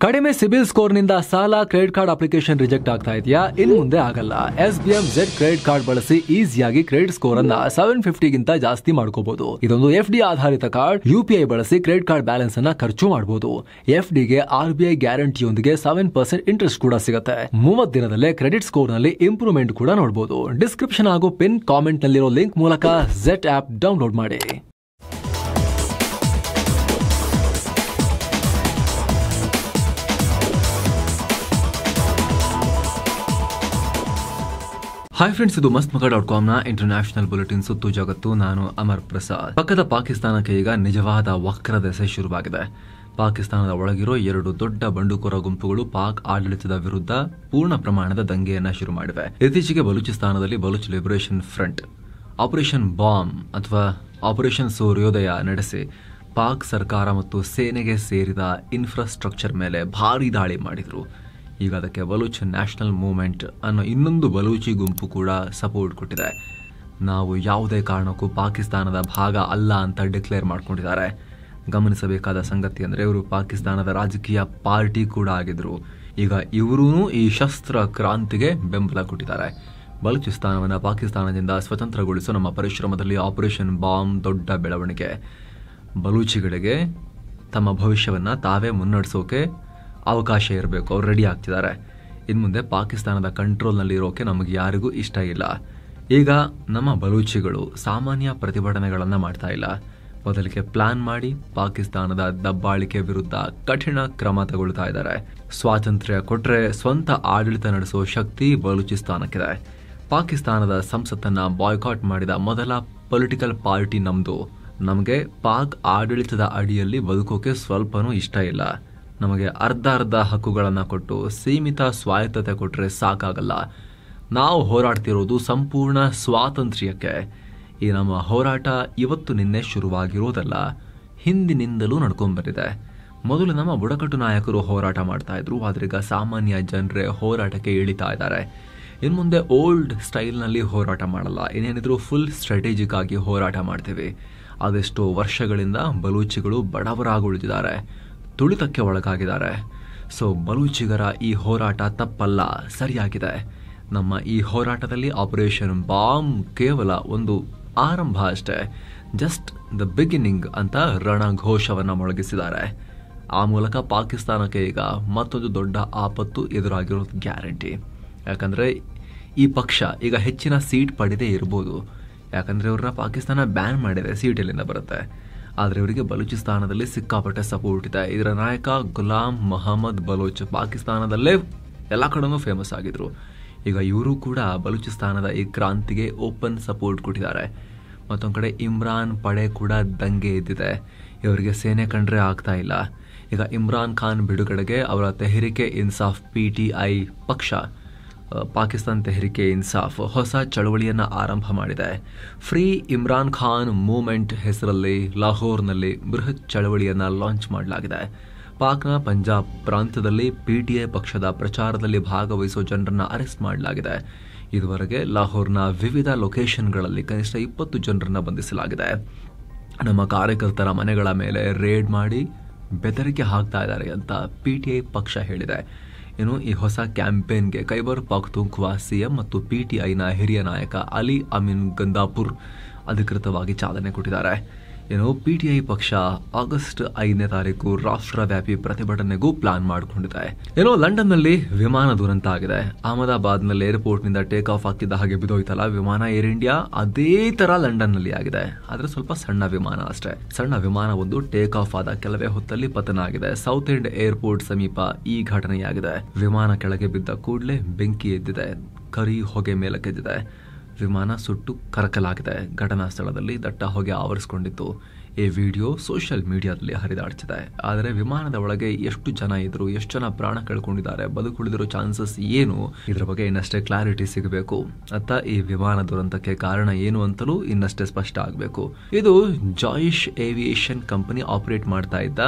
ಕಡಿಮೆ ಸಿಬಿಲ್ ಸ್ಕೋರ್ ನಿಂದ ಸಾಲ ಕ್ರೆಡಿಟ್ ಕಾರ್ಡ್ ಅಪ್ಲಿಕೇಶನ್ ರಿಜೆಕ್ಟ್ ಆಗ್ತಾ ಇದೆಯಾ? ಇನ್ನು ಮುಂದೆ ಆಗಲ್ಲ. SBM Z ಕ್ರೆಡಿಟ್ ಕಾರ್ಡ್ ಬಳಸಿ ಈಸಿಯಾಗಿ ಕ್ರೆಡಿಟ್ ಸ್ಕೋರ್ ಅನ್ನ 750 ಗಿಂತ ಜಾಸ್ತಿ ಮಾಡ್ಕೋಬಹುದು. ಇದೊಂದು FD ಆಧಾರಿತ ಕಾರ್ಡ್. UPI ಬಳಸಿ ಕ್ರೆಡಿಟ್ ಕಾರ್ಡ್ ಬ್ಯಾಲೆನ್ಸ್ ಅನ್ನ ಖರ್ಚು ಮಾಡಬಹುದು. FD ಗೆ RBI ಗ್ಯಾರಂಟಿಯೊಂದಿಗೆ 7% ಇಂಟ್ರೆಸ್ಟ್ ಕೂಡ ಸಿಗುತ್ತೆ. 30 ದಿನದಲ್ಲೇ ಕ್ರೆಡಿಟ್ ಸ್ಕೋರ್ ನಲ್ಲಿ ಇಂಪ್ರೂವ್ಮೆಂಟ್ ಕೂಡ ನೋಡಬಹುದು. ಡಿಸ್ಕ್ರಿಪ್ಷನ್ ಹಾಗೂ ಪಿನ್ ಕಾಮೆಂಟ್ ನಲ್ಲಿರೋ ಲಿಂಕ್ ಮೂಲಕ Z ಆಪ್ ಡೌನ್ಲೋಡ್ ಮಾಡಿ. ಹಾಯ್ ಫ್ರೆಂಡ್ಸ್, ಇದು mastmaka.com ನ ಇಂಟರ್ನ್ಯಾಷನಲ್ ಬುಲೆಟಿನ್ ಸುತ್ತು ಜಗತ್ತು. ನಾನು ಅಮರ್ ಪ್ರಸಾದ್. ಪಕ್ಕದ ಪಾಕಿಸ್ತಾನಕ್ಕೆ ಈಗ ನಿಜವಾದ ವಕ್ರ ದೆಸೆ ಶುರುವಾಗಿದೆ. ಪಾಕಿಸ್ತಾನದ ಒಳಗಿರೋ 2 ದೊಡ್ಡ ಬಂಡುಕೋರ ಗುಂಪುಗಳು ಪಾಕ್ ಆಡಳಿತದ ವಿರುದ್ಧ ಪೂರ್ಣ ಪ್ರಮಾಣದ ದಂಗೆಯನ್ನ ಶುರು ಮಾಡಿವೆ. ಇತ್ತೀಚೆಗೆ ಬಲೂಚಿಸ್ತಾನದಲ್ಲಿ Baloch liberation front operation bomb ಅಥವಾ ಆಪರೇಷನ್ ಸೂರ್ಯೋದಯ ನಡೆಸಿ ಪಾಕ್ ಸರ್ಕಾರ ಮತ್ತು ಸೇನೆಗೆ ಸೇರಿದ ಇನ್ಫ್ರಾಸ್ಟ್ರಕ್ಚರ್ ಮೇಲೆ ಭಾರೀ ದಾಳಿ ಮಾಡಿದ್ರು. ಈಗ ಅದಕ್ಕೆ ಬಲೂಚ್ ನ್ಯಾಷನಲ್ ಮೂವ್ಮೆಂಟ್ ಅನ್ನೋ ಇನ್ನೊಂದು ಬಲೂಚಿ ಗುಂಪು ಕೂಡ ಸಪೋರ್ಟ್ ಕೊಟ್ಟಿದೆ. ನಾವು ಯಾವುದೇ ಕಾರಣಕ್ಕೂ ಪಾಕಿಸ್ತಾನದ ಭಾಗ ಅಲ್ಲ ಅಂತ ಡಿಕ್ಲೇರ್ ಮಾಡ್ಕೊಂಡಿದ್ದಾರೆ. ಗಮನಿಸಬೇಕಾದ ಸಂಗತಿ ಅಂದರೆ ಇವರು ಪಾಕಿಸ್ತಾನದ ರಾಜಕೀಯ ಪಾರ್ಟಿ ಕೂಡ ಆಗಿದ್ರು. ಈಗ ಇವರೂ ಈ ಶಸ್ತ್ರ ಕ್ರಾಂತಿಗೆ ಬೆಂಬಲ ಕೊಟ್ಟಿದ್ದಾರೆ. ಬಲೂಚಿಸ್ತಾನವನ್ನು ಪಾಕಿಸ್ತಾನದಿಂದ ಸ್ವತಂತ್ರಗೊಳಿಸೋ ನಮ್ಮ ಪರಿಶ್ರಮದಲ್ಲಿ ಆಪರೇಷನ್ ಬಾಂಬ್ ದೊಡ್ಡ ಬೆಳವಣಿಗೆ. ಬಲೂಚಿಗಳಿಗೆ ತಮ್ಮ ಭವಿಷ್ಯವನ್ನು ತಾವೇ ಮುನ್ನಡೆಸೋಕೆ ಅವಕಾಶ ಇರಬೇಕು. ಅವ್ರು ರೆಡಿ ಆಗ್ತಿದ್ದಾರೆ. ಇನ್ನು ಮುಂದೆ ಪಾಕಿಸ್ತಾನದ ಕಂಟ್ರೋಲ್ನಲ್ಲಿ ಇರೋಕೆ ನಮಗೆ ಯಾರಿಗೂ ಇಷ್ಟ ಇಲ್ಲ. ಈಗ ನಮ್ಮ ಬಲೂಚಿಗಳು ಸಾಮಾನ್ಯ ಪ್ರತಿಭಟನೆಗಳನ್ನು ಮಾಡ್ತಾ ಇಲ್ಲ. ಬದಲಿಗೆ ಪ್ಲಾನ್ ಮಾಡಿ ಪಾಕಿಸ್ತಾನದ ದಬ್ಬಾಳಿಕೆ ವಿರುದ್ಧ ಕಠಿಣ ಕ್ರಮ ತಗೊಳ್ತಾ ಇದ್ದಾರೆ. ಸ್ವಾತಂತ್ರ್ಯ ಕೊಟ್ರೆ ಸ್ವಂತ ಆಡಳಿತ ನಡೆಸೋ ಶಕ್ತಿ ಬಲೂಚಿಸ್ತಾನಕ್ಕಿದೆ. ಪಾಕಿಸ್ತಾನದ ಸಂಸತ್ತನ್ನ ಬಾಯ್ಕಾಟ್ ಮಾಡಿದ ಮೊದಲ ಪೊಲಿಟಿಕಲ್ ಪಾರ್ಟಿ ನಮ್ದು. ನಮಗೆ ಪಾಕ್ ಆಡಳಿತದ ಅಡಿಯಲ್ಲಿ ಬದುಕೋಕೆ ಸ್ವಲ್ಪನೂ ಇಷ್ಟ ಇಲ್ಲ. ನಮಗೆ ಅರ್ಧ ಹಕ್ಕುಗಳನ್ನು ಕೊಟ್ಟು ಸೀಮಿತ ಸ್ವಾಯತ್ತತೆ ಕೊಟ್ಟರೆ ಸಾಕಾಗಲ್ಲ. ನಾವು ಹೋರಾಡ್ತಿರೋದು ಸಂಪೂರ್ಣ ಸ್ವಾತಂತ್ರ್ಯಕ್ಕೆ. ಈ ನಮ್ಮ ಹೋರಾಟ ಇವತ್ತು ನಿನ್ನೆ ಶುರುವಾಗಿರೋದಲ್ಲ, ಹಿಂದಿನಿಂದಲೂ ನಡ್ಕೊಂಡ್ಬಂದಿದೆ. ಮೊದಲು ನಮ್ಮ ಬುಡಕಟ್ಟು ನಾಯಕರು ಹೋರಾಟ ಮಾಡ್ತಾ ಇದ್ರು, ಆದ್ರೆ ಈಗ ಸಾಮಾನ್ಯ ಜನರೇ ಹೋರಾಟಕ್ಕೆ ಇಳಿತಾ ಇದ್ದಾರೆ. ಇನ್ನು ಮುಂದೆ ಓಲ್ಡ್ ಸ್ಟೈಲ್ನಲ್ಲಿ ಹೋರಾಟ ಮಾಡಲ್ಲ, ಏನೇನಿದ್ರು ಫುಲ್ ಸ್ಟ್ರಾಟಜಿಕ್ ಆಗಿ ಹೋರಾಟ ಮಾಡ್ತೀವಿ. ಅದೆಷ್ಟೋ ವರ್ಷಗಳಿಂದ ಬಲೂಚಿಗಳು ಬಡವರಾಗುಳಿದಿದ್ದಾರೆ, ತುಳಿತಕ್ಕೆ ಒಳಗಾಗಿದ್ದಾರೆ. ಸೊ ಬಲೂಚಿಗರ ಈ ಹೋರಾಟ ತಪ್ಪಲ್ಲ, ಸರಿಯಾಗಿದೆ. ನಮ್ಮ ಈ ಹೋರಾಟದಲ್ಲಿ ಆಪರೇಷನ್ ಬಾಂಬ್ ಕೇವಲ ಒಂದು ಆರಂಭ ಅಷ್ಟೇ, ಜಸ್ಟ್ ದ ಬಿಗಿನಿಂಗ್ ಅಂತ ರಣಘೋಷವನ್ನು ಮೊಳಗಿಸಿದ್ದಾರೆ. ಆ ಮೂಲಕ ಪಾಕಿಸ್ತಾನಕ್ಕೆ ಈಗ ಮತ್ತೊಂದು ದೊಡ್ಡ ಆಪತ್ತು ಎದುರಾಗಿರೋದು ಗ್ಯಾರಂಟಿ. ಯಾಕಂದರೆ ಈ ಪಕ್ಷ ಈಗ ಹೆಚ್ಚಿನ ಸೀಟ್ ಪಡೆದೇ ಇರ್ಬೋದು. ಯಾಕಂದರೆ ಇವ್ರನ್ನ ಪಾಕಿಸ್ತಾನ ಬ್ಯಾನ್ ಮಾಡಿದೆ, ಸೀಟ್ ಎಲ್ಲಿಂದ ಬರುತ್ತೆ. ಆದರೆ ಇವರಿಗೆ ಬಲೂಚಿಸ್ತಾನದಲ್ಲಿ ಸಿಕ್ಕಾಪಟ್ಟೆ ಸಪೋರ್ಟ್ ಇದೆ. ಇದರ ನಾಯಕ ಗುಲಾಮ್ ಮೊಹಮ್ಮದ್ ಬಲೂಚ್ ಪಾಕಿಸ್ತಾನದಲ್ಲೇ ಎಲ್ಲ ಕಡೆನೂ ಫೇಮಸ್ ಆಗಿದ್ರು. ಈಗ ಇವರು ಕೂಡ ಬಲೂಚಿಸ್ತಾನದ ಈ ಕ್ರಾಂತಿಗೆ ಓಪನ್ ಸಪೋರ್ಟ್ ಕೊಟ್ಟಿದ್ದಾರೆ. ಮತ್ತೊಂದು ಕಡೆ ಇಮ್ರಾನ್ ಪಡೆ ಕೂಡ ದಂಗೆ ಎದ್ದಿದೆ. ಇವರಿಗೆ ಸೇನೆ ಕಂಡ್ರೆ ಆಗ್ತಾ ಇಲ್ಲ. ಈಗ ಇಮ್ರಾನ್ ಖಾನ್ ಬಿಡುಗಡೆಗೆ ಅವರ ತೆಹರಿಕೆ ಇನ್ಸಾಫ್ PTI ಪಕ್ಷ, ಪಾಕಿಸ್ತಾನ್ ತೆಹರಿಕೆ ಇನ್ಸಾಫ್, ಹೊಸ ಚಳವಳಿಯನ್ನು ಆರಂಭ ಮಾಡಿದೆ. ಫ್ರೀ ಇಮ್ರಾನ್ ಖಾನ್ ಮೂವ್ಮೆಂಟ್ ಹೆಸರಲ್ಲಿ ಲಾಹೋರ್ನಲ್ಲಿ ಬೃಹತ್ ಚಳವಳಿಯನ್ನು ಲಾಂಚ್ ಮಾಡಲಾಗಿದೆ. ಪಾಕ್ನ ಪಂಜಾಬ್ ಪ್ರಾಂತ್ಯದಲ್ಲಿ PTI ಪಕ್ಷದ ಪ್ರಚಾರದಲ್ಲಿ ಭಾಗವಹಿಸುವ ಜನರನ್ನು ಅರೆಸ್ಟ್ ಮಾಡಲಾಗಿದೆ. ಇದುವರೆಗೆ ಲಾಹೋರ್ನ ವಿವಿಧ ಲೊಕೇಶನ್ಗಳಲ್ಲಿ ಕನಿಷ್ಠ 20 ಜನರನ್ನು ಬಂಧಿಸಲಾಗಿದೆ. ನಮ್ಮ ಕಾರ್ಯಕರ್ತರ ಮನೆಗಳ ಮೇಲೆ ರೇಡ್ ಮಾಡಿ ಬೆದರಿಕೆ ಹಾಕ್ತಾ ಇದ್ದಾರೆ ಅಂತ PTI ಪಕ್ಷ ಹೇಳಿದೆ. ಇನ್ನು ಈ ಹೊಸ ಕ್ಯಾಂಪೇನ್ಗೆ ಖೈಬರ್ ಪಾಖ್ತೂನ್ಖ್ವಾ CM ಮತ್ತು PTIನ ಹಿರಿಯ ನಾಯಕ ಅಲಿ ಅಮೀನ್ ಗಂದಾಪುರ್ ಅಧಿಕೃತವಾಗಿ ಚಾಲನೆ ಕೊಟ್ಟಿದ್ದಾರೆ. ಇನ್ನು PTI ಪಕ್ಷ ಆಗಸ್ಟ್ 5ನೇ ತಾರೀಕು ರಾಷ್ಟ್ರವ್ಯಾಪಿ ಪ್ರತಿಭಟನೆಗೂ ಪ್ಲಾನ್ ಮಾಡಿಕೊಂಡಿದೆ. ಏನೋ ಲಂಡನ್ನಲ್ಲಿ ವಿಮಾನ ದುರಂತ ಆಗಿದೆ. ಅಹಮದಾಬಾದ್ನಲ್ಲಿ ಏರ್ಪೋರ್ಟ್ನಿಂದ ಟೇಕ್ ಆಫ್ ಆಗ್ತಿದ್ದ ಹಾಗೆ ಬಿದ್ದೋಯ್ತಲ್ಲ ವಿಮಾನ ಏರ್ ಇಂಡಿಯಾ, ಅದೇ ತರ ಲಂಡನ್ನಲ್ಲಿ ಆಗಿದೆ. ಆದ್ರೆ ಸ್ವಲ್ಪ ಸಣ್ಣ ವಿಮಾನ ಅಷ್ಟೇ. ಸಣ್ಣ ವಿಮಾನ ಒಂದು ಟೇಕ್ ಆಫ್ ಆದ ಕೆಲವೇ ಹೊತ್ತಲ್ಲಿ ಪತನ ಆಗಿದೆ. ಸೌತ್ ಎಂಡ್ ಏರ್ಪೋರ್ಟ್ ಸಮೀಪ ಈ ಘಟನೆಯಾಗಿದೆ. ವಿಮಾನ ಕೆಳಗೆ ಬಿದ್ದ ಕೂಡಲೇ ಬೆಂಕಿ ಎದ್ದಿದೆ, ಕರಿ ಹೊಗೆ ಮೇಲಕ್ಕೆದ್ದಿದೆ. ವಿಮಾನ ಸುಟ್ಟು ಕರಕಲಾಗಿದೆ. ಘಟನಾ ಸ್ಥಳದಲ್ಲಿ ದಟ್ಟ ಹೊಗೆ ಆವರಿಸಿಕೊಂಡಿತ್ತು. ಈ ವಿಡಿಯೋ ಸೋಷಿಯಲ್ ಮೀಡಿಯಾದಲ್ಲಿ ಹರಿದಾಡ್ತಿದೆ. ಆದರೆ ವಿಮಾನದ ಒಳಗೆ ಎಷ್ಟು ಜನ ಇದ್ರು, ಎಷ್ಟು ಜನ ಪ್ರಾಣ ಕಳ್ಕೊಂಡಿದ್ದಾರೆ, ಬದುಕುಳಿದಿರೋ ಚಾನ್ಸಸ್ ಏನು, ಇದರ ಬಗ್ಗೆ ಇನ್ನಷ್ಟೇ ಕ್ಲಾರಿಟಿ ಸಿಗಬೇಕು. ಅತ್ತ ಈ ವಿಮಾನ ದುರಂತಕ್ಕೆ ಕಾರಣ ಏನು ಅಂತಲೂ ಇನ್ನಷ್ಟೇ ಸ್ಪಷ್ಟ ಆಗಬೇಕು. ಇದು ಜಾಯಿಶ್ ಏವಿಯೇಷನ್ ಕಂಪನಿ ಆಪರೇಟ್ ಮಾಡ್ತಾ ಇದ್ದ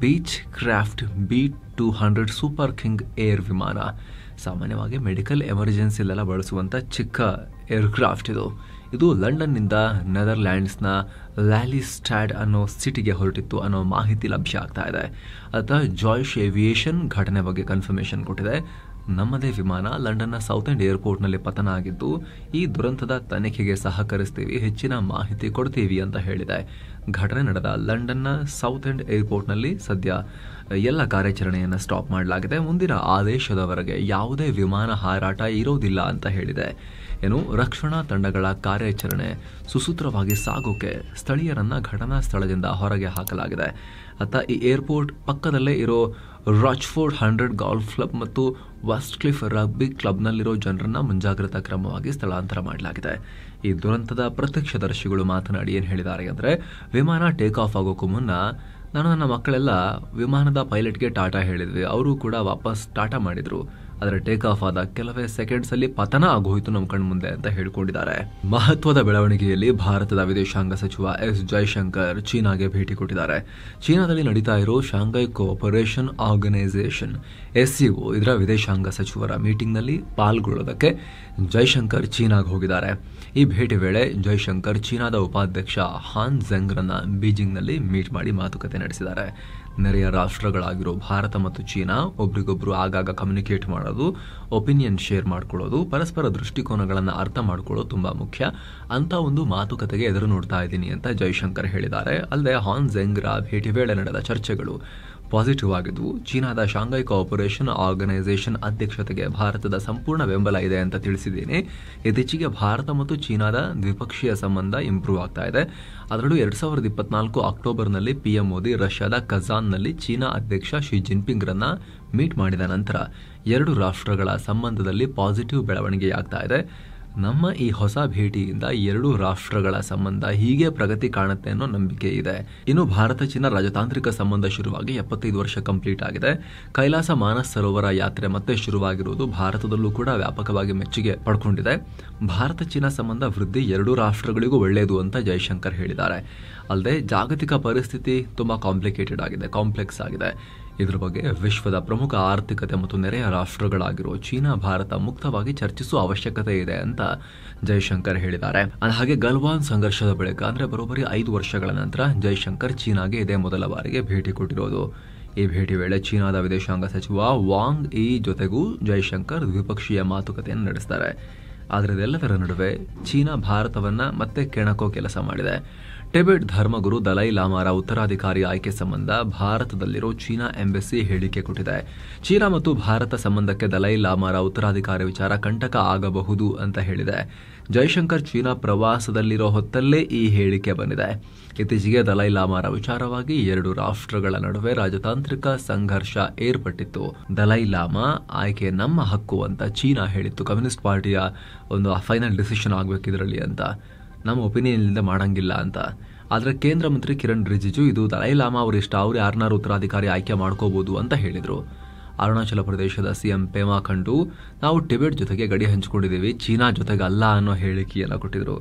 beach craft B200 super king air ವಿಮಾನ. ಸಾಮಾನ್ಯವಾಗಿ ಮೆಡಿಕಲ್ ಎಮರ್ಜೆನ್ಸಿಲೆಲ್ಲ ಬಳಸುವಂಥ ಚಿಕ್ಕ ಏರ್ಕ್ರಾಫ್ಟ್ ಇದು. ಇದು ಲಂಡನ್ನಿಂದ ನೆದರ್ಲ್ಯಾಂಡ್ಸ್ನ ಲ್ಯಾಲಿಸ್ಟ್ಯಾಡ್ ಅನ್ನೋ ಸಿಟಿಗೆ ಹೊರಟಿತ್ತು ಅನ್ನೋ ಮಾಹಿತಿ ಲಭ್ಯ ಆಗ್ತಾ ಇದೆ. ಅತ ಜಾಯ್ಶ್ ಏವಿಯೇಷನ್ ಘಟನೆ ಬಗ್ಗೆ ಕನ್ಫರ್ಮೇಷನ್ ಕೊಟ್ಟಿದೆ. ನಮ್ಮದೇ ವಿಮಾನ ಲಂಡನ್ನ ಸೌತ್ ಎಂಡ್ ಏರ್ಪೋರ್ಟ್ನಲ್ಲಿ ಪತನ ಆಗಿದ್ದು, ಈ ದುರಂತದ ತನಿಖೆಗೆ ಸಹಕರಿಸ್ತೀವಿ, ಹೆಚ್ಚಿನ ಮಾಹಿತಿ ಕೊಡ್ತೀವಿ ಅಂತ ಹೇಳಿದೆ. ಘಟನೆ ನಡೆದ ಲಂಡನ್ನ ಸೌತ್ ಎಂಡ್ ಏರ್ಪೋರ್ಟ್ನಲ್ಲಿ ಸದ್ಯ ಎಲ್ಲ ಕಾರ್ಯಾಚರಣೆಯನ್ನು ಸ್ಟಾಪ್ ಮಾಡಲಾಗಿದೆ. ಮುಂದಿನ ಆದೇಶದವರೆಗೆ ಯಾವುದೇ ವಿಮಾನ ಹಾರಾಟ ಇರೋದಿಲ್ಲ ಅಂತ ಹೇಳಿದೆ. ರಕ್ಷಣಾ ತಂಡಗಳ ಕಾರ್ಯಾಚರಣೆ ಸುಸೂತ್ರವಾಗಿ ಸಾಗೋಕೆ ಸ್ಥಳೀಯರನ್ನ ಘಟನಾ ಸ್ಥಳದಿಂದ ಹೊರಗೆ ಹಾಕಲಾಗಿದೆ. ಈ ಏರ್ಪೋರ್ಟ್ ಪಕ್ಕದಲ್ಲೇ ಇರೋ ರಾಚ್ಫೋರ್ಡ್ 100 ಗಾಲ್ಫ್ ಕ್ಲಬ್ ಮತ್ತು ವೆಸ್ಟ್ ಕ್ಲಿಫ್ ರಗ್ಬಿ ಕ್ಲಬ್ನಲ್ಲಿರೋ ಜನರನ್ನ ಮುಂಜಾಗ್ರತಾ ಕ್ರಮವಾಗಿ ಸ್ಥಳಾಂತರ ಮಾಡಲಾಗಿದೆ. ಈ ದುರಂತದ ಪ್ರತ್ಯಕ್ಷದರ್ಶಿಗಳು ಮಾತನಾಡಿ ಏನು ಹೇಳಿದ್ದಾರೆ ಅಂದರೆ, ವಿಮಾನ ಟೇಕ್ ಆಫ್ ಆಗೋಕ್ಕೂ ಮುನ್ನ ನಾನು ನನ್ನ ಮಕ್ಕಳೆಲ್ಲ ವಿಮಾನದ ಪೈಲಟ್ಗೆ ಟಾಟಾ ಹೇಳಿದ್ವಿ, ಅವರು ಕೂಡ ವಾಪಸ್ ಟಾಟಾ ಮಾಡಿದ್ರು. ಆದರೆ ಟೇಕ್ ಆಫ್ ಆದ ಕೆಲವೇ ಸೆಕೆಂಡ್ಸ್ ಅಲ್ಲಿ ಪತನ ಆಗೋಯ್ತು ನಮ್ಮ ಕಣ್ಮುಂದೆ ಅಂತ ಹೇಳಿಕೊಂಡಿದ್ದಾರೆ. ಮಹತ್ವದ ಬೆಳವಣಿಗೆಯಲ್ಲಿ ಭಾರತದ ವಿದೇಶಾಂಗ ಸಚಿವ ಎಸ್ ಜೈಶಂಕರ್ ಚೀನಾಗೆ ಭೇಟಿ ಕೊಟ್ಟಿದ್ದಾರೆ. ಚೀನಾದಲ್ಲಿ ನಡೀತಾ ಇರೋ ಶಾಂಘೈ ಕೋಆಪರೇಷನ್ ಆರ್ಗನೈಸೇಷನ್ SCO ಇದರ ವಿದೇಶಾಂಗ ಸಚಿವರ ಮೀಟಿಂಗ್ನಲ್ಲಿ ಪಾಲ್ಗೊಳ್ಳೋದಕ್ಕೆ ಜೈಶಂಕರ್ ಚೀನಾಗೆ ಹೋಗಿದ್ದಾರೆ. ಈ ಭೇಟಿ ವೇಳೆ ಜೈಶಂಕರ್ ಚೀನಾದ ಉಪಾಧ್ಯಕ್ಷ ಹಾನ್ ಝೆಂಗ್ರನ್ನ ಬೀಜಿಂಗ್ನಲ್ಲಿ ಮೀಟ್ ಮಾಡಿ ಮಾತುಕತೆ ನಡೆಸಿದ್ದಾರೆ. ನೆರೆಯ ರಾಷ್ಟ್ರಗಳಾಗಿರೋ ಭಾರತ ಮತ್ತು ಚೀನಾ ಒಬ್ರಿಗೊಬ್ರು ಆಗಾಗ ಕಮ್ಯುನಿಕೇಟ್ ಮಾಡೋದು, ಒಪಿನಿಯನ್ ಶೇರ್ ಮಾಡ್ಕೊಳ್ಳೋದು, ಪರಸ್ಪರ ದೃಷ್ಟಿಕೋನಗಳನ್ನು ಅರ್ಥ ಮಾಡ್ಕೊಳ್ಳೋದು ತುಂಬಾ ಮುಖ್ಯ ಅಂತ ಒಂದು ಮಾತುಕತೆಗೆ ಎದುರು ನೋಡ್ತಾ ಇದ್ದೀನಿ ಅಂತ ಜೈಶಂಕರ್ ಹೇಳಿದ್ದಾರೆ. ಅಲ್ಲದೆ ಹಾನ್ ಝೆಂಗ್ರ ಭೇಟಿ ವೇಳೆ ನಡೆದ ಚರ್ಚೆಗಳು ಪಾಸಿಟಿವ್ ಆಗಿದ್ದು, ಚೀನಾದ ಶಾಂಘೈ ಕೋಆಪರೇಷನ್ ಆರ್ಗನೈಸೇಷನ್ ಅಧ್ಯಕ್ಷತೆಗೆ ಭಾರತದ ಸಂಪೂರ್ಣ ಬೆಂಬಲ ಇದೆ ಅಂತ ತಿಳಿಸಿದ್ದೀನಿ. ಇತ್ತೀಚೆಗೆ ಭಾರತ ಮತ್ತು ಚೀನಾದ ದ್ವಿಪಕ್ಷೀಯ ಸಂಬಂಧ ಇಂಪ್ರೂವ್ ಆಗ್ತಾ ಇದೆ. ಅದರಲ್ಲೂ 2024 ಅಕ್ಟೋಬರ್ನಲ್ಲಿ PM ಮೋದಿ ರಷ್ಯಾದ ಕಜಾನ್ನಲ್ಲಿ ಚೀನಾ ಅಧ್ಯಕ್ಷ ಶಿ ಜಿನ್ಪಿಂಗ್ ರನ್ನ ಮೀಟ್ ಮಾಡಿದ ನಂತರ ಎರಡು ರಾಷ್ಟ್ರಗಳ ಸಂಬಂಧದಲ್ಲಿ ಪಾಸಿಟಿವ್ ಬೆಳವಣಿಗೆಯಾಗ್ತಾ ಇದೆ. ನಮ್ಮ ಈ ಹೊಸ ಭೇಟಿಯಿಂದ ಎರಡು ರಾಷ್ಟ್ರಗಳ ಸಂಬಂಧ ಹೀಗೆ ಪ್ರಗತಿ ಕಾಣುತ್ತೆ ಅನ್ನೋ ನಂಬಿಕೆ ಇದೆ. ಇನ್ನು ಭಾರತ ಚೀನಾ ರಾಜತಾಂತ್ರಿಕ ಸಂಬಂಧ ಶುರುವಾಗಿ 75 ವರ್ಷ ಕಂಪ್ಲೀಟ್ ಆಗಿದೆ. ಕೈಲಾಸ ಮಾನಸ್ ಸರೋವರ ಯಾತ್ರೆ ಮತ್ತೆ ಶುರುವಾಗಿರುವುದು ಭಾರತದಲ್ಲೂ ಕೂಡ ವ್ಯಾಪಕವಾಗಿ ಮೆಚ್ಚುಗೆ ಪಡ್ಕೊಂಡಿದೆ. ಭಾರತ ಚೀನಾ ಸಂಬಂಧ ವೃದ್ಧಿ ಎರಡೂ ರಾಷ್ಟ್ರಗಳಿಗೂ ಒಳ್ಳೆಯದು ಅಂತ ಜೈಶಂಕರ್ ಹೇಳಿದ್ದಾರೆ. ಅಲ್ಲದೆ ಜಾಗತಿಕ ಪರಿಸ್ಥಿತಿ ತುಂಬಾ ಕಾಂಪ್ಲೆಕ್ಸ್ ಆಗಿದೆ. ಇದರ ಬಗ್ಗೆ ವಿಶ್ವದ ಪ್ರಮುಖ ಆರ್ಥಿಕತೆ ಮತ್ತು ನೆರೆಯ ರಾಷ್ಟ್ರಗಳಾಗಿರೋ ಚೀನಾ ಭಾರತ ಮುಕ್ತವಾಗಿ ಚರ್ಚಿಸುವ ಅವಶ್ಯಕತೆ ಇದೆ ಅಂತ ಜೈಶಂಕರ್ ಹೇಳಿದ್ದಾರೆ. ಹಾಗೆ ಗಲ್ವಾನ್ ಸಂಘರ್ಷದ ಬಳಿಕ ಅಂದ್ರೆ ಬರೋಬ್ಬರಿ 5 ವರ್ಷಗಳ ನಂತರ ಜೈಶಂಕರ್ ಚೀನಾಗೆ ಇದೇ ಮೊದಲ ಬಾರಿಗೆ ಭೇಟಿ ಕೊಟ್ಟಿರೋದು. ಈ ಭೇಟಿ ವೇಳೆ ಚೀನಾದ ವಿದೇಶಾಂಗ ಸಚಿವ ವಾಂಗ್ ಯಿ ಜೊತೆಗೂ ಜೈಶಂಕರ್ ದ್ವಿಪಕ್ಷೀಯ ಮಾತುಕತೆಯನ್ನು ನಡೆಸ್ತಾರೆ. ಆದರೆ ಇದೆಲ್ಲದರ ನಡುವೆ ಚೀನಾ ಭಾರತವನ್ನ ಮತ್ತೆ ಕೆಣಕೋ ಕೆಲಸ ಮಾಡಿದೆ. ಟಿಬೆಟ್ ಧರ್ಮಗುರು ದಲೈ ಲಾಮಾರ ಉತ್ತರಾಧಿಕಾರಿ ಆಯ್ಕೆ ಸಂಬಂಧ ಭಾರತದಲ್ಲಿರೋ ಚೀನಾ ಎಂಬಸಿ ಹೇಳಿಕೆ ಕೊಟ್ಟಿದೆ. ಚೀನಾ ಮತ್ತು ಭಾರತ ಸಂಬಂಧಕ್ಕೆ ದಲೈ ಲಾಮಾರ ಉತ್ತರಾಧಿಕಾರಿ ವಿಚಾರ ಕಂಟಕ ಆಗಬಹುದು ಅಂತ ಹೇಳಿದೆ. ಜೈಶಂಕರ್ ಚೀನಾ ಪ್ರವಾಸದಲ್ಲಿರೋ ಹೊತ್ತಲ್ಲೇ ಈ ಹೇಳಿಕೆ ಬಂದಿದೆ. ಇತ್ತೀಚೆಗೆ ದಲೈ ಲಾಮಾರ ವಿಚಾರವಾಗಿ ಎರಡು ರಾಷ್ಟ್ರಗಳ ನಡುವೆ ರಾಜತಾಂತ್ರಿಕ ಸಂಘರ್ಷ ಏರ್ಪಟ್ಟಿತ್ತು. ದಲೈ ಲಾಮಾ ಆಯ್ಕೆ ನಮ್ಮ ಹಕ್ಕು ಅಂತ ಚೀನಾ ಹೇಳಿತ್ತು. ಕಮ್ಯುನಿಸ್ಟ್ ಪಾರ್ಟಿಯ ಒಂದು ಫೈನಲ್ ಡಿಸಿಷನ್ ಆಗ್ಬೇಕಿದ್ರಲ್ಲಿ ಅಂತ, ನಮ್ಮ ಒಪಿನಿಯನ್ ಮಾಡಂಗಿಲ್ಲ ಅಂತ. ಆದ್ರೆ ಕೇಂದ್ರ ಮಂತ್ರಿ ಕಿರಣ್ ರಿಜಿಜು ಇದು ದಲೈ ಲಾಮಾ ಅವರಿಷ್ಟ, ಅವ್ರು ಯಾರನ್ನಾರು ಉತ್ತರಾಧಿಕಾರಿ ಆಯ್ಕೆ ಮಾಡ್ಕೋಬಹುದು ಅಂತ ಹೇಳಿದ್ರು. ಅರುಣಾಚಲ ಪ್ರದೇಶದ CM ಪೇಮಾ ಖಂಡು ನಾವು ಟಿಬೆಟ್ ಜೊತೆಗೆ ಗಡಿ ಹಂಚಿಕೊಂಡಿದ್ದೀವಿ, ಚೀನಾ ಜೊತೆಗೆ ಅಲ್ಲ ಅನ್ನೋ ಹೇಳಿಕೆಯನ್ನು ಕೊಟ್ಟಿದ್ರು.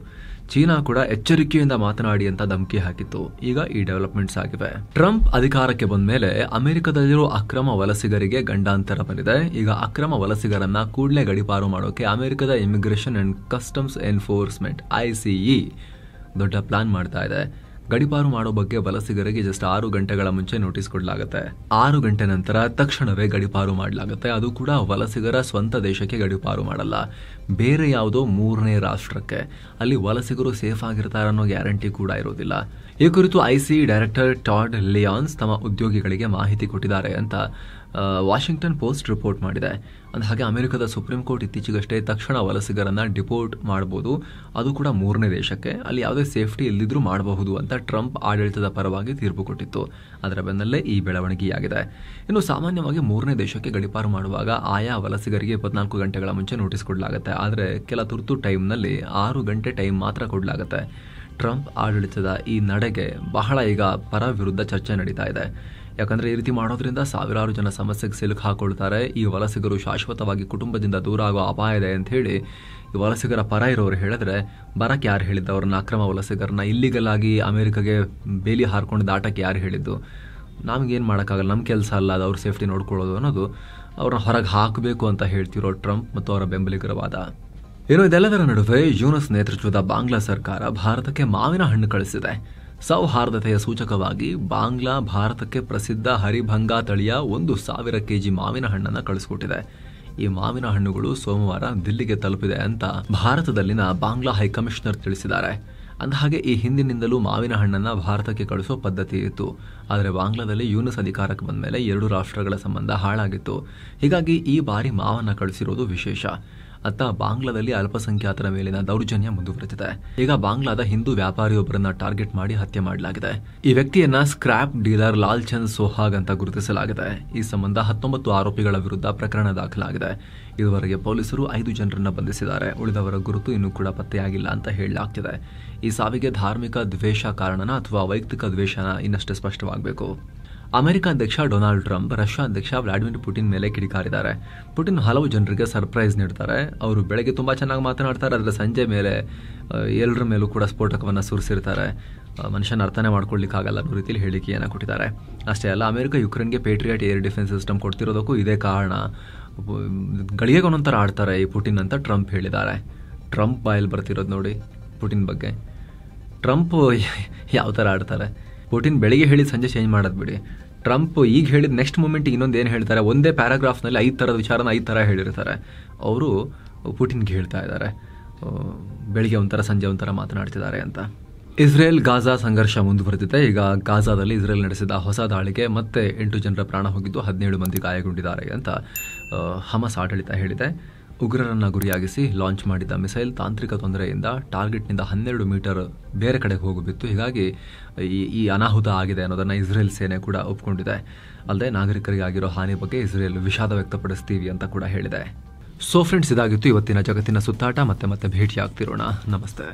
ಚೀನಾ ಕೂಡ ಎಚ್ಚರಿಕೆಯಿಂದ ಮಾತನಾಡಿ ಅಂತ ಧಮಕಿ ಹಾಕಿತ್ತು. ಈಗ ಈ ಡೆವಲಪ್ಮೆಂಟ್ಸ್ ಆಗಿವೆ. ಟ್ರಂಪ್ ಅಧಿಕಾರಕ್ಕೆ ಬಂದ ಮೇಲೆ ಅಮೆರಿಕದಲ್ಲಿರೋ ಅಕ್ರಮ ವಲಸಿಗರಿಗೆ ಗಂಡಾಂತರ ಬಂದಿದೆ. ಈಗ ಅಕ್ರಮ ವಲಸಿಗರನ್ನ ಕೂಡಲೇ ಗಡಿಪಾರು ಮಾಡೋಕೆ ಅಮೆರಿಕದ immigration and customs enforcement ICE ದೊಡ್ಡ ಪ್ಲಾನ್ ಮಾಡ್ತಾ ಇದೆ. ಗಡಿಪಾರು ಮಾಡೋ ಬಗ್ಗೆ ವಲಸಿಗರಿಗೆ ಜಸ್ಟ್ 6 ಗಂಟೆಗಳ ಮುಂಚೆ ನೋಟಿಸ್ ಕೊಡಲಾಗುತ್ತೆ. 6 ಗಂಟೆ ನಂತರ ತಕ್ಷಣವೇ ಗಡಿಪಾರು ಮಾಡಲಾಗುತ್ತೆ. ಅದು ಕೂಡ ವಲಸಿಗರ ಸ್ವಂತ ದೇಶಕ್ಕೆ ಗಡಿಪಾರು ಮಾಡಲ್ಲ, ಬೇರೆ ಯಾವುದೋ 3ನೇ ರಾಷ್ಟ್ರಕ್ಕೆ. ಅಲ್ಲಿ ವಲಸಿಗರು ಸೇಫ್ ಆಗಿರ್ತಾರೆ ಅನ್ನೋ ಗ್ಯಾರಂಟಿ ಕೂಡ ಇರೋದಿಲ್ಲ. ಈ ಕುರಿತು ICE ಡೈರೆಕ್ಟರ್ ಟಾಡ್ ಲಿಯಾನ್ಸ್ ತಮ್ಮ ಉದ್ಯೋಗಿಗಳಿಗೆ ಮಾಹಿತಿ ಕೊಟ್ಟಿದ್ದಾರೆ ಅಂತ ವಾಷಿಂಗ್ಟನ್ ಪೋಸ್ಟ್ ರಿಪೋರ್ಟ್ ಮಾಡಿದೆ. ಹಾಗೆ ಅಮೆರಿಕದ ಸುಪ್ರೀಂ ಕೋರ್ಟ್ ಇತ್ತೀಚೆಗಷ್ಟೇ ತಕ್ಷಣ ವಲಸಿಗರನ್ನ ಡಿಪೋರ್ಟ್ ಮಾಡಬಹುದು, ಅದು ಕೂಡ 3ನೇ ದೇಶಕ್ಕೆ, ಅಲ್ಲಿ ಯಾವುದೇ ಸೇಫ್ಟಿ ಇಲ್ಲದಿದ್ರೂ ಮಾಡಬಹುದು ಅಂತ ಟ್ರಂಪ್ ಆಡಳಿತದ ಪರವಾಗಿ ತೀರ್ಪು ಕೊಟ್ಟಿತ್ತು. ಅದರ ಬೆನ್ನಲ್ಲೇ ಈ ಬೆಳವಣಿಗೆಯಾಗಿದೆ. ಇನ್ನು ಸಾಮಾನ್ಯವಾಗಿ 3ನೇ ದೇಶಕ್ಕೆ ಗಡಿಪಾರು ಮಾಡುವಾಗ ಆಯಾ ವಲಸಿಗರಿಗೆ 24 ಗಂಟೆಗಳ ಮುಂಚೆ ನೋಟಿಸ್ ಕೊಡಲಾಗುತ್ತೆ. ಆದರೆ ಕೆಲ ತುರ್ತು ಟೈಮ್ನಲ್ಲಿ 6 ಗಂಟೆ ಟೈಮ್ ಮಾತ್ರ ಕೊಡಲಾಗುತ್ತೆ. ಟ್ರಂಪ್ ಆಡಳಿತದ ಈ ನಡೆಗೆ ಬಹಳ ಈಗ ಪರ ವಿರುದ್ಧ ಚರ್ಚೆ ನಡೀತಾ ಇದೆ. ಯಾಕಂದ್ರೆ ಈ ರೀತಿ ಮಾಡೋದ್ರಿಂದ ಸಾವಿರಾರು ಜನ ಸಮಸ್ಯೆಗೆ ಸಿಲುಕು ಹಾಕೊಳ್ತಾರೆ. ಈ ವಲಸಿಗರು ಶಾಶ್ವತವಾಗಿ ಕುಟುಂಬದಿಂದ ದೂರ ಆಗೋ ಅಪಾಯ ಇದೆ ಅಂತ ಹೇಳಿ ಈ ವಲಸಿಗರ ಪರ ಇರೋರು ಹೇಳಿದ್ರೆ, ಬರಕ್ಕೆ ಯಾರು ಹೇಳಿದ್ದು? ಅವ್ರನ್ನ ಅಕ್ರಮ ವಲಸಿಗರನ್ನ ಇಲ್ಲಿಗಲ್ ಆಗಿ ಅಮೆರಿಕಾಗೆ ಬೇಲಿ ಹಾರ್ಕೊಂಡು ದಾಟಕ್ಕೆ ಯಾರು ಹೇಳಿದ್ದು? ನಮಗೇನು ಮಾಡೋಕ್ಕಾಗಲ್ಲ, ನಮ್ಮ ಕೆಲಸ ಅಲ್ಲ ಅದು, ಅವ್ರ ಸೇಫ್ಟಿ ನೋಡ್ಕೊಳ್ಳೋದು ಅನ್ನೋದು ಅವ್ರನ್ನ ಹೊರಗೆ ಹಾಕಬೇಕು ಅಂತ ಹೇಳ್ತಿರೋ ಟ್ರಂಪ್ ಮತ್ತು ಅವರ ಬೆಂಬಲಿಗರ ವಾದ. ಇನ್ನು ಇದೆಲ್ಲದರ ನಡುವೆ ಯೂನಸ್ ನೇತೃತ್ವದ ಬಾಂಗ್ಲಾ ಸರ್ಕಾರ ಭಾರತಕ್ಕೆ ಮಾವಿನ ಹಣ್ಣು ಕಳಿಸಿದೆ. ಸೌಹಾರ್ದತೆಯ ಸೂಚಕವಾಗಿ ಬಾಂಗ್ಲಾ ಭಾರತಕ್ಕೆ ಪ್ರಸಿದ್ಧ ಹರಿಭಂಗಾ ತಳಿಯ 1,000 ಕೆಜಿ ಮಾವಿನ ಹಣ್ಣನ್ನು ಕಳಿಸಿಕೊಟ್ಟಿದೆ. ಈ ಮಾವಿನ ಹಣ್ಣುಗಳು ಸೋಮವಾರ ದಿಲ್ಲಿಗೆ ತಲುಪಿದೆ ಅಂತ ಭಾರತದಲ್ಲಿನ ಬಾಂಗ್ಲಾ ಹೈಕಮಿಷನರ್ ತಿಳಿಸಿದ್ದಾರೆ. ಅಂದಹಾಗೆ ಈ ಹಿಂದಿನಿಂದಲೂ ಮಾವಿನ ಹಣ್ಣನ್ನ ಭಾರತಕ್ಕೆ ಕಳಿಸೋ ಪದ್ಧತಿ ಇತ್ತು. ಆದರೆ ಬಾಂಗ್ಲಾದಲ್ಲಿ ಯೂನಸ್ ಅಧಿಕಾರಕ್ಕೆ ಬಂದ ಮೇಲೆ 2 ರಾಷ್ಟ್ರಗಳ ಸಂಬಂಧ ಹಾಳಾಗಿತ್ತು. ಹೀಗಾಗಿ ಈ ಬಾರಿ ಮಾವನ್ನ ಕಳಿಸಿರೋದು ವಿಶೇಷ. ಅತ್ತ ಬಾಂಗ್ಲಾದಲ್ಲಿ ಅಲ್ಪಸಂಖ್ಯಾತರ ಮೇಲಿನ ದೌರ್ಜನ್ಯ ಮುಂದುವರೆದಿದೆ. ಈಗ ಬಾಂಗ್ಲಾದ ಹಿಂದೂ ವ್ಯಾಪಾರಿಯೊಬ್ಬರನ್ನ ಟಾರ್ಗೆಟ್ ಮಾಡಿ ಹತ್ಯೆ ಮಾಡಲಾಗಿದೆ. ಈ ವ್ಯಕ್ತಿಯನ್ನ ಸ್ಕ್ರಾಪ್ ಡೀಲರ್ ಲಾಲ್ಚಂದ್ ಸೋಹಾಗ್ ಅಂತ ಗುರುತಿಸಲಾಗಿದೆ. ಈ ಸಂಬಂಧ 19 ಆರೋಪಿಗಳ ವಿರುದ್ಧ ಪ್ರಕರಣ ದಾಖಲಾಗಿದೆ. ಇದುವರೆಗೆ ಪೊಲೀಸರು 5 ಜನರನ್ನ ಬಂಧಿಸಿದ್ದಾರೆ. ಉಳಿದವರ ಗುರುತು ಇನ್ನೂ ಕೂಡ ಪತ್ತೆಯಾಗಿಲ್ಲ ಅಂತ ಹೇಳಲಾಗ್ತಿದೆ. ಈ ಸಾವಿಗೆ ಧಾರ್ಮಿಕ ದ್ವೇಷ ಕಾರಣನ ಅಥವಾ ವೈಯಕ್ತಿಕ ದ್ವೇಷನ ಇನ್ನಷ್ಟೇ ಸ್ಪಷ್ಟವಾಗಬೇಕು. ಅಮೆರಿಕ ಅಧ್ಯಕ್ಷ ಡೊನಾಲ್ಡ್ ಟ್ರಂಪ್ ರಷ್ಯಾ ಅಧ್ಯಕ್ಷ ವ್ಲಾಡಿಮಿರ್ ಪುಟಿನ್ ಮೇಲೆ ಕಿಡಿಕಾರಿದ್ದಾರೆ. ಪುಟಿನ್ ಹಲವು ಜನರಿಗೆ ಸರ್ಪ್ರೈಸ್ ನೀಡ್ತಾರೆ. ಅವರು ಬೆಳಗ್ಗೆ ತುಂಬಾ ಚೆನ್ನಾಗಿ ಮಾತನಾಡ್ತಾರೆ, ಆದರೆ ಸಂಜೆ ಮೇಲೆ ಎಲ್ಲರ ಮೇಲೂ ಕೂಡ ಸ್ಫೋಟಕವನ್ನು ಸುರಿಸಿರ್ತಾರೆ. ಮನುಷ್ಯನ ಅರ್ಥನೇ ಮಾಡ್ಕೊಳ್ಳಿಕ್ಕಾಗಲ್ಲ ಅನ್ನೋ ರೀತಿಯಲ್ಲಿ ಹೇಳಿಕೆಯನ್ನು ಕೊಟ್ಟಿದ್ದಾರೆ. ಅಷ್ಟೇ ಅಲ್ಲ, ಅಮೆರಿಕ ಯುಕ್ರೇನ್ಗೆ ಪೇಟ್ರಿಯಾಟ್ ಏರ್ ಡಿಫೆನ್ಸ್ ಸಿಸ್ಟಮ್ ಕೊಡ್ತಿರೋದಕ್ಕೂ ಇದೇ ಕಾರಣ. ಗಳಿಗೆ ಒಂದೊಂಥರ ಆಡ್ತಾರೆ ಈ ಪುಟಿನ್ ಅಂತ ಟ್ರಂಪ್ ಹೇಳಿದ್ದಾರೆ. ಟ್ರಂಪ್ ಬಾಯಲ್ಲಿ ಬರ್ತಿರೋದು ನೋಡಿ ಪುಟಿನ್ ಬಗ್ಗೆ. ಟ್ರಂಪ್ ಯಾವ ಥರ ಆಡ್ತಾರೆ. ಪುಟಿನ್ ಬೆಳಿಗ್ಗೆ ಹೇಳಿದ ಸಂಜೆ ಚೇಂಜ್ ಮಾಡೋದು ಬಿಡಿ, ಟ್ರಂಪ್ ಈಗ ಹೇಳಿದ ನೆಕ್ಸ್ಟ್ ಮೂಮೆಂಟ್ ಇನ್ನೊಂದು ಏನು ಹೇಳ್ತಾರೆ, ಒಂದೇ ಪ್ಯಾರಾಗ್ರಾಫ್ನಲ್ಲಿ 5 ಥರದ ವಿಚಾರನ 5 ಥರ ಹೇಳಿರ್ತಾರೆ. ಅವರು ಪುಟಿನ್ಗೆ ಹೇಳ್ತಾ ಇದ್ದಾರೆ ಬೆಳಿಗ್ಗೆ ಒಂಥರ ಸಂಜೆ ಒಂಥರ ಮಾತನಾಡ್ತಿದ್ದಾರೆ ಅಂತ. ಇಸ್ರೇಲ್ ಗಾಜಾ ಸಂಘರ್ಷ ಮುಂದುವರೆದಿದೆ. ಈಗ ಗಾಜಾದಲ್ಲಿ ಇಸ್ರೇಲ್ ನಡೆಸಿದ ಹೊಸ ದಾಳಿಗೆ ಮತ್ತೆ 8 ಜನರ ಪ್ರಾಣ ಹೋಗಿದ್ದು 17 ಮಂದಿ ಗಾಯಗೊಂಡಿದ್ದಾರೆ ಅಂತ ಹಮಸ್ ಆಡಳಿತ ಹೇಳಿದೆ. ಉಗ್ರರನ್ನ ಗುರಿಯಾಗಿಸಿ ಲಾಂಚ್ ಮಾಡಿದ ಮಿಸೈಲ್ ತಾಂತ್ರಿಕ ತೊಂದರೆಯಿಂದ ಟಾರ್ಗೆಟ್ನಿಂದ 12 ಮೀಟರ್ ಬೇರೆ ಕಡೆಗೆ ಹೋಗಿಬಿತ್ತು. ಹೀಗಾಗಿ ಈ ಅನಾಹುತ ಆಗಿದೆ ಅನ್ನೋದನ್ನು ಇಸ್ರೇಲ್ ಸೇನೆ ಕೂಡ ಒಪ್ಕೊಂಡಿದೆ. ಅಲ್ಲದೆ ನಾಗರಿಕರಿಗೆ ಆಗಿರೋ ಹಾನಿ ಬಗ್ಗೆ ಇಸ್ರೇಲ್ ವಿಷಾದ ವ್ಯಕ್ತಪಡಿಸ್ತೀವಿ ಅಂತ ಕೂಡ ಹೇಳಿದೆ. ಸೊ ಫ್ರೆಂಡ್ಸ್, ಇದಾಗಿತ್ತು ಇವತ್ತಿನ ಜಗತ್ತಿನ ಸುತ್ತಾಟ. ಮತ್ತೆ ಭೇಟಿಯಾಗ್ತಿರೋಣ. ನಮಸ್ತೆ.